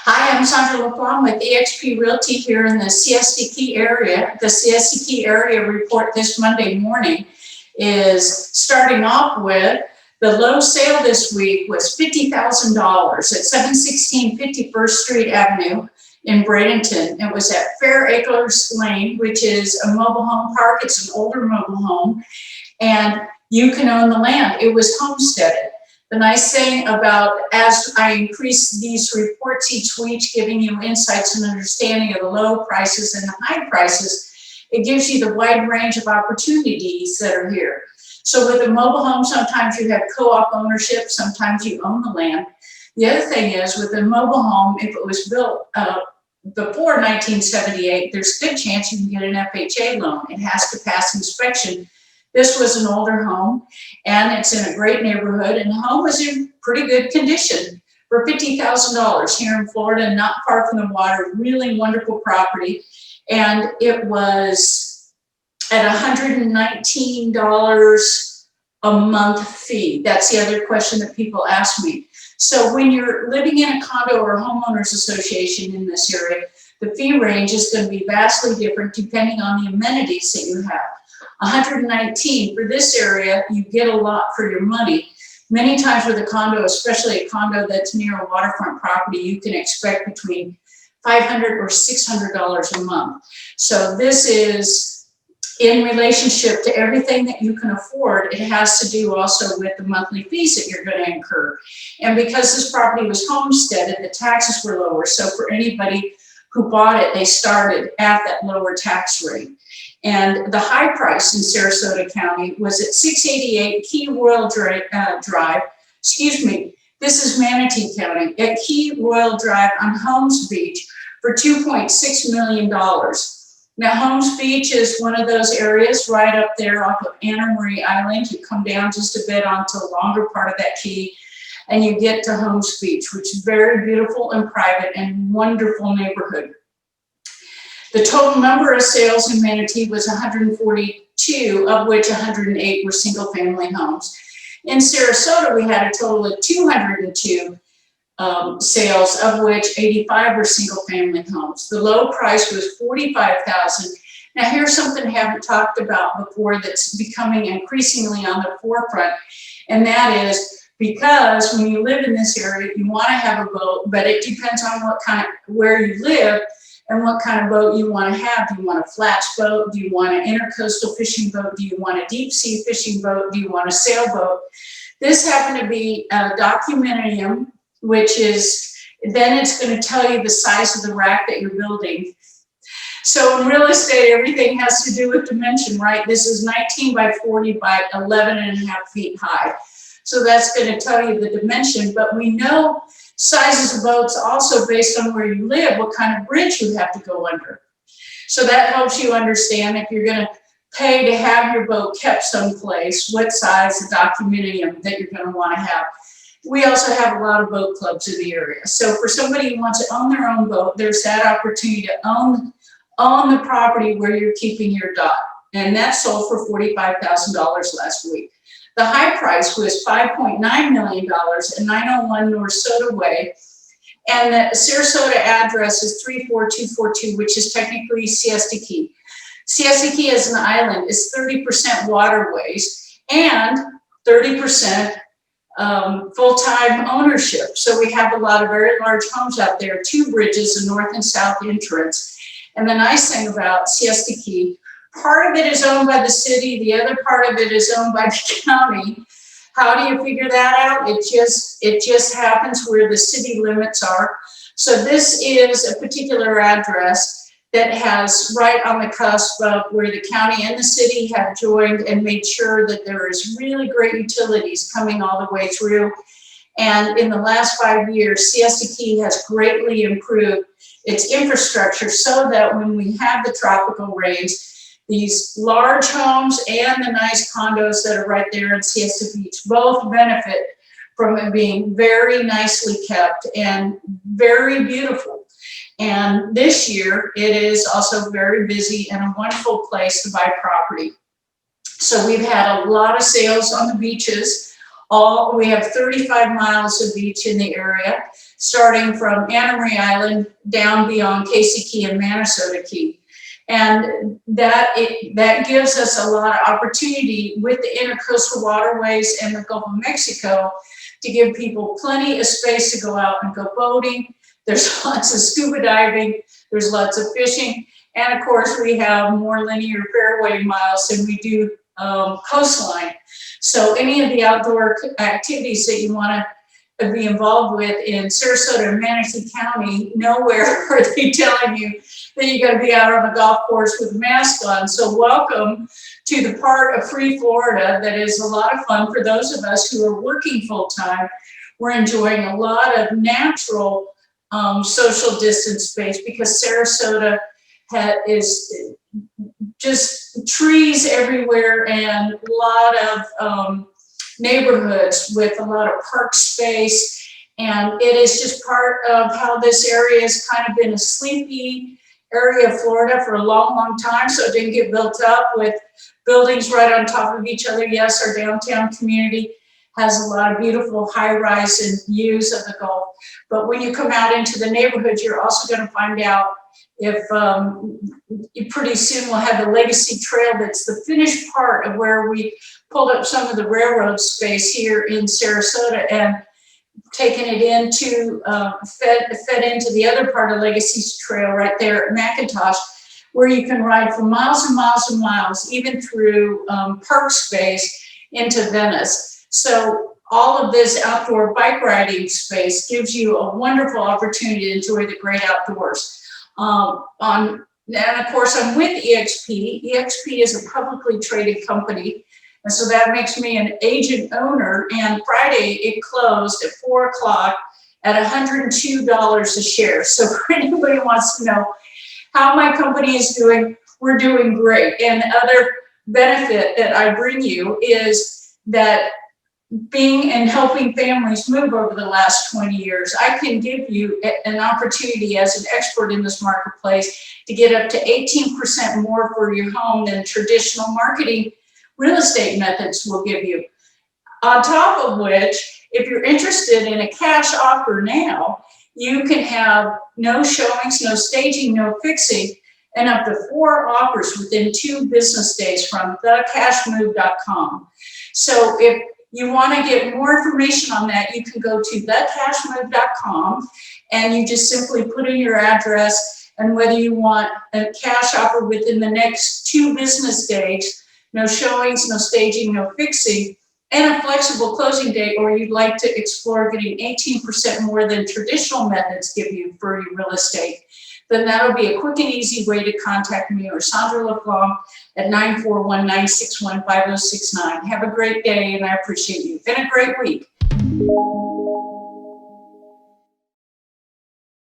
Hi, I'm Sandra.Voss.LaFlamme with eXp Realty here in the Siesta Key area. The Siesta Key area report this Monday morning is starting off with the low sale this week was $50,000 at 716 51st Street Avenue in Bradenton. It was at Fair Acres Lane, which is a mobile home park. It's an older mobile home, and you can own the land. It was homesteaded. The nice thing about, as I increase these reports each week, giving you insights and understanding of the low prices and the high prices, it gives you the wide range of opportunities that are here. So with a mobile home, sometimes you have co-op ownership, sometimes you own the land. The other thing is, with a mobile home, if it was built before 1978, there's a good chance you can get an FHA loan. It has to pass inspection. This was an older home, and it's in a great neighborhood, and the home was in pretty good condition for $50,000 here in Florida, not far from the water. Really wonderful property, and it was at $119 a month fee. That's the other question that people ask me. So when you're living in a condo or a homeowners association in this area, the fee range is going to be vastly different depending on the amenities that you have. 119 for this area, you get a lot for your money. Many times with a condo, especially a condo that's near a waterfront property, you can expect between $500 or $600 a month. So this is in relationship to everything that you can afford. It has to do also with the monthly fees that you're going to incur. And because this property was homesteaded, the taxes were lower. So for anybody who bought it, they started at that lower tax rate. And the high price in Sarasota County was at 688 Key Royal Drive. This is Manatee County, at Key Royal Drive on Holmes Beach for $2.6 million. Now, Holmes Beach is one of those areas right up there off of Anna Marie Island. You come down just a bit onto the longer part of that key, and you get to Holmes Beach, which is very beautiful and private and wonderful neighborhood. The total number of sales in Manatee was 142, of which 108 were single-family homes. In Sarasota, we had a total of 202 sales, of which 85 were single-family homes. The low price was $45,000. Now, here's something I haven't talked about before that's becoming increasingly on the forefront, and that is because when you live in this area, you want to have a boat, but it depends on where you live and what kind of boat you want to have. Do you want a flats boat? Do you want an intercoastal fishing boat? Do you want a deep sea fishing boat? Do you want a sailboat? This happened to be a Documentarium, which is, then it's going to tell you the size of the rack that you're building. So in real estate, everything has to do with dimension, right? This is 19 by 40 by 11 and a half feet high. So that's going to tell you the dimension, but we know sizes of boats also based on where you live, what kind of bridge you have to go under. So that helps you understand if you're going to pay to have your boat kept someplace, what size the Documentarium that you're going to want to have. We also have a lot of boat clubs in the area. So for somebody who wants to own their own boat, there's that opportunity to own the property where you're keeping your dock. And that sold for $45,000 last week. The high price was $5.9 million at 901 North Soda Way. And the Sarasota address is 34242, which is technically Siesta Key. Siesta Key as an island is 30% waterways and 30% full-time ownership. So we have a lot of very large homes out there, 2 bridges, a north and south entrance. And the nice thing about Siesta Key, part of it is owned by the city, the other part of it is owned by the county. How do you figure that out? It just happens where the city limits are. So this is a particular address that has right on the cusp of where the county and the city have joined and made sure that there is really great utilities coming all the way through. And in the last 5 years, Siesta Key has greatly improved its infrastructure so that when we have the tropical rains, these large homes and the nice condos that are right there in Siesta Beach both benefit from it being very nicely kept and very beautiful. And this year, it is also very busy and a wonderful place to buy property. So we've had a lot of sales on the beaches. We have 35 miles of beach in the area, starting from Anna Marie Island down beyond Casey Key and Manatee Key. And that gives us a lot of opportunity with the intercoastal waterways and the Gulf of Mexico to give people plenty of space to go out and go boating. There's lots of scuba diving, there's lots of fishing, and of course we have more linear fairway miles than we do coastline. So any of the outdoor activities that you want to be involved with in Sarasota and Manatee County, nowhere are they telling you that you got to be out on a golf course with a mask on. So welcome to the part of free Florida that is a lot of fun for those of us who are working full time. We're enjoying a lot of natural social distance space because Sarasota is just trees everywhere and a lot of neighborhoods with a lot of park space. And it is just part of how this area has kind of been a sleepy area of Florida for a long, long time. So it didn't get built up with buildings right on top of each other. Yes, our downtown community has a lot of beautiful high-rise and views of the Gulf. But when you come out into the neighborhood, you're also going to find out if pretty soon we'll have the Legacy Trail. That's the finished part of where we pulled up some of the railroad space here in Sarasota and taken it into, fed into the other part of Legacy Trail right there at McIntosh, where you can ride for miles and miles and miles, even through park space into Venice. So all of this outdoor bike riding space gives you a wonderful opportunity to enjoy the great outdoors. And of course, I'm with EXP. EXP is a publicly traded company. And so that makes me an agent owner. And Friday, it closed at 4 o'clock at $102 a share. So for anybody who wants to know how my company is doing, we're doing great. And the other benefit that I bring you is that being and helping families move over the last 20 years, I can give you an opportunity as an expert in this marketplace to get up to 18% more for your home than traditional marketing real estate methods will give you. On top of which, if you're interested in a cash offer now, you can have no showings, no staging, no fixing, and up to 4 offers within 2 business days from thecashmove.com. So if you want to get more information on that, you can go to thecashmove.com and you just simply put in your address and whether you want a cash offer within the next 2 business days, no showings, no staging, no fixing, and a flexible closing date, or you'd like to explore getting 18% more than traditional methods give you for your real estate, then that'll be a quick and easy way to contact me or Sandra.Voss.LaFlamme at 941-961-5069. Have a great day, and I appreciate you. Been a great week.